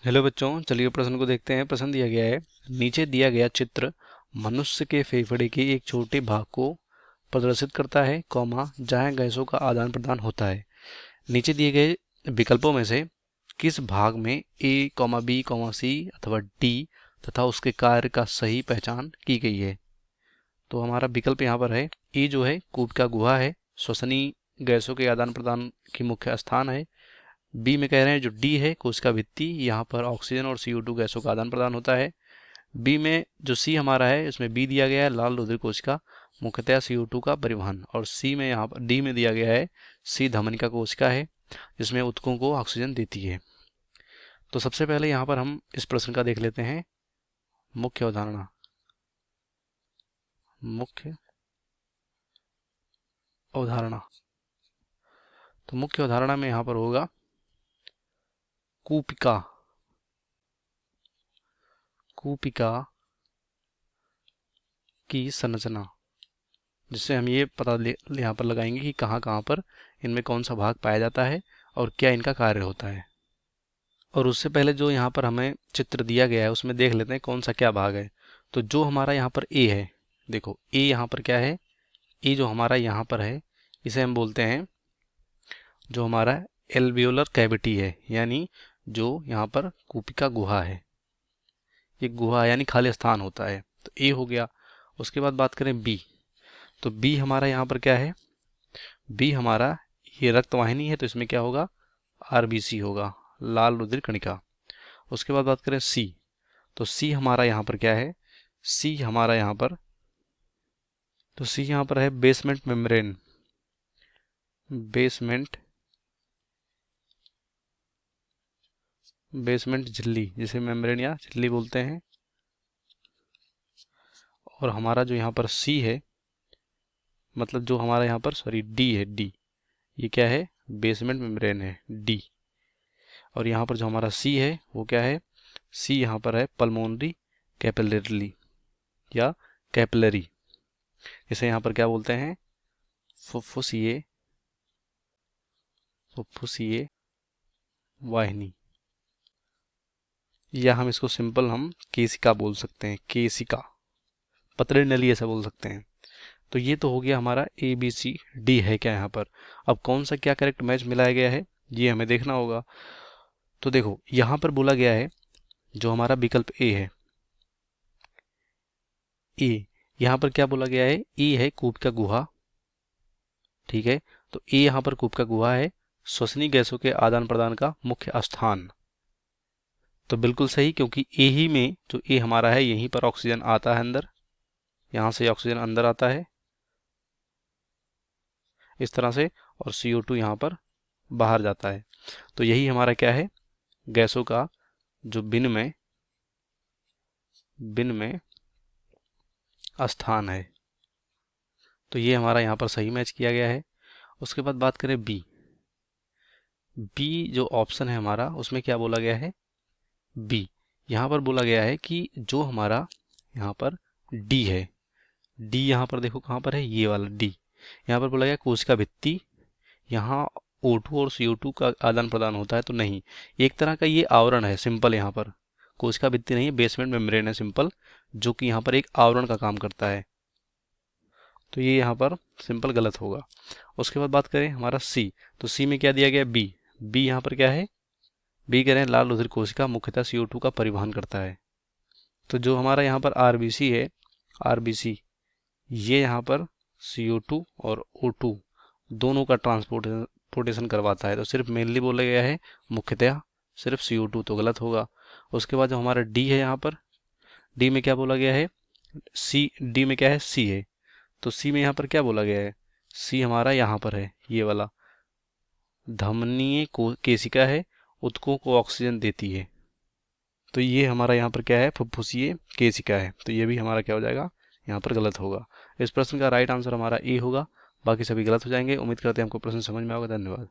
Hello बच्चों, चलिए प्रश्न को देखते हैं। प्रश्न दिया गया है, नीचे दिया गया चित्र मनुष्य के फेफड़े के एक छोटे भाग को प्रदर्शित करता है, जहां गैसों का आदान प्रदान होता है। नीचे दिए गए विकल्पों में से किस भाग में ए, बी, सी अथवा डी तथा उसके कार्य का सही पहचान की गई है। तो हमारा विकल्प यहाँ पर है, ए जो है कोशिका गुहा है, श्वसनीय गैसों के आदान प्रदान की मुख्य स्थान है। बी में कह रहे हैं जो डी है कोशिका भित्ति, यहाँ पर ऑक्सीजन और CO2 गैसों का आदान प्रदान होता है। बी में जो सी हमारा है, इसमें बी दिया गया है लाल रुधिर कोशिका, मुख्यतः CO2 का परिवहन। और सी में यहाँ पर डी में दिया गया है सी धमनिका कोशिका है, जिसमें ऊतकों को ऑक्सीजन देती है। तो सबसे पहले यहाँ पर हम इस प्रश्न का देख लेते हैं मुख्य अवधारणा। मुख्य अवधारणा, तो मुख्य अवधारणा में यहाँ पर होगा कूपिका। कूपिका की संरचना, जिससे हम ये पता यहाँ पर लगाएंगे कि कहाँ कहाँ पर इनमें कौन सा भाग पाया जाता है और क्या इनका कार्य होता है। और उससे पहले जो यहाँ पर हमें चित्र दिया गया है उसमें देख लेते हैं कौन सा क्या भाग है। तो जो हमारा यहाँ पर ए है, देखो ए यहाँ पर क्या है, ए जो हमारा यहाँ पर है इसे हम बोलते हैं जो हमारा एल्वियोलर कैविटी है, यानी जो यहाँ पर कूपिका गुहा है। ये गुहा यानी खाली स्थान होता है, तो ए हो गया। उसके बाद बात करें बी, तो बी हमारा यहाँ पर क्या है, बी हमारा ये रक्त वाहिनी है, तो इसमें क्या होगा, आरबीसी होगा, लाल रुधिर कणिका। उसके बाद बात करें सी, तो सी हमारा यहाँ पर क्या है, सी हमारा यहाँ पर, तो सी यहाँ पर है बेसमेंट मेम्ब्रेन, बेसमेंट बेसमेंट झिल्ली, जिसे मेम्ब्रेन या झिल्ली बोलते हैं। और हमारा जो यहाँ पर सी है, मतलब जो हमारा यहाँ पर सॉरी डी है, डी ये क्या है, बेसमेंट मेम्ब्रेन है डी। और यहाँ पर जो हमारा सी है वो क्या है, सी यहाँ पर है पल्मोनरी कैपिलरी या कैपिलरी, इसे यहाँ पर क्या बोलते हैं, फुफ्फुसीय फुफ्फुसीय वाहिनी, या हम इसको सिंपल हम केसिका बोल सकते हैं, केसिका, पतली नली ऐसा बोल सकते हैं। तो ये तो हो गया हमारा ABCD है क्या यहाँ पर। अब कौन सा क्या करेक्ट मैच मिलाया गया है ये हमें देखना होगा। तो देखो यहाँ पर बोला गया है जो हमारा विकल्प ए है, ए, यहाँ पर क्या बोला गया है, ए है कूपिका गुहा, ठीक है। तो ए यहाँ पर कूपिका गुहा है, श्वसनीय गैसों के आदान प्रदान का मुख्य स्थान। तो बिल्कुल सही, क्योंकि ए ही में जो ए हमारा है यहीं पर ऑक्सीजन आता है अंदर, यहाँ से ऑक्सीजन अंदर आता है इस तरह से, और CO2 यहाँ पर बाहर जाता है। तो यही हमारा क्या है, गैसों का जो बिन में स्थान है। तो ये हमारा यहाँ पर सही मैच किया गया है। उसके बाद बात करें बी, बी जो ऑप्शन है हमारा उसमें क्या बोला गया है, बी यहाँ पर बोला गया है कि जो हमारा यहाँ पर डी है, डी यहाँ पर देखो कहाँ पर है, ये वाला डी, यहाँ पर बोला गया कोशिका भित्ति, यहाँ O2 और CO2 का आदान प्रदान होता है। तो नहीं, एक तरह का ये आवरण है सिंपल, यहाँ पर कोशिका भित्ति नहीं है, बेसमेंट मेम्ब्रेन है सिंपल, जो कि यहाँ पर एक आवरण का काम करता है। तो ये यहाँ पर सिंपल गलत होगा। उसके बाद बात करें हमारा सी, तो सी में क्या दिया गया, बी, बी यहाँ पर क्या है, बी कह रहे हैं लाल रुधिर कोशिका मुख्यतः CO2 का परिवहन करता है। तो जो हमारा यहाँ पर आरबीसी है, आरबीसी ये यहाँ पर CO2 और O2 दोनों का ट्रांसपोर्टेशन करवाता है। तो सिर्फ मेनली बोला गया है मुख्यतः सिर्फ CO2, तो गलत होगा। उसके बाद जो हमारा डी है, यहाँ पर डी में क्या बोला गया है, सी, डी में क्या है, सी है, तो सी में यहाँ पर क्या बोला गया है, सी हमारा यहाँ पर है ये वाला धमनीय केशिका है, ऊतकों को ऑक्सीजन देती है। तो ये हमारा यहाँ पर क्या है, फुफ्फुसीय केशिका है। तो ये भी हमारा क्या हो जाएगा, यहाँ पर गलत होगा। इस प्रश्न का राइट आंसर हमारा ए होगा, बाकी सभी गलत हो जाएंगे। उम्मीद करते हैं हमको प्रश्न समझ में आएगा। धन्यवाद।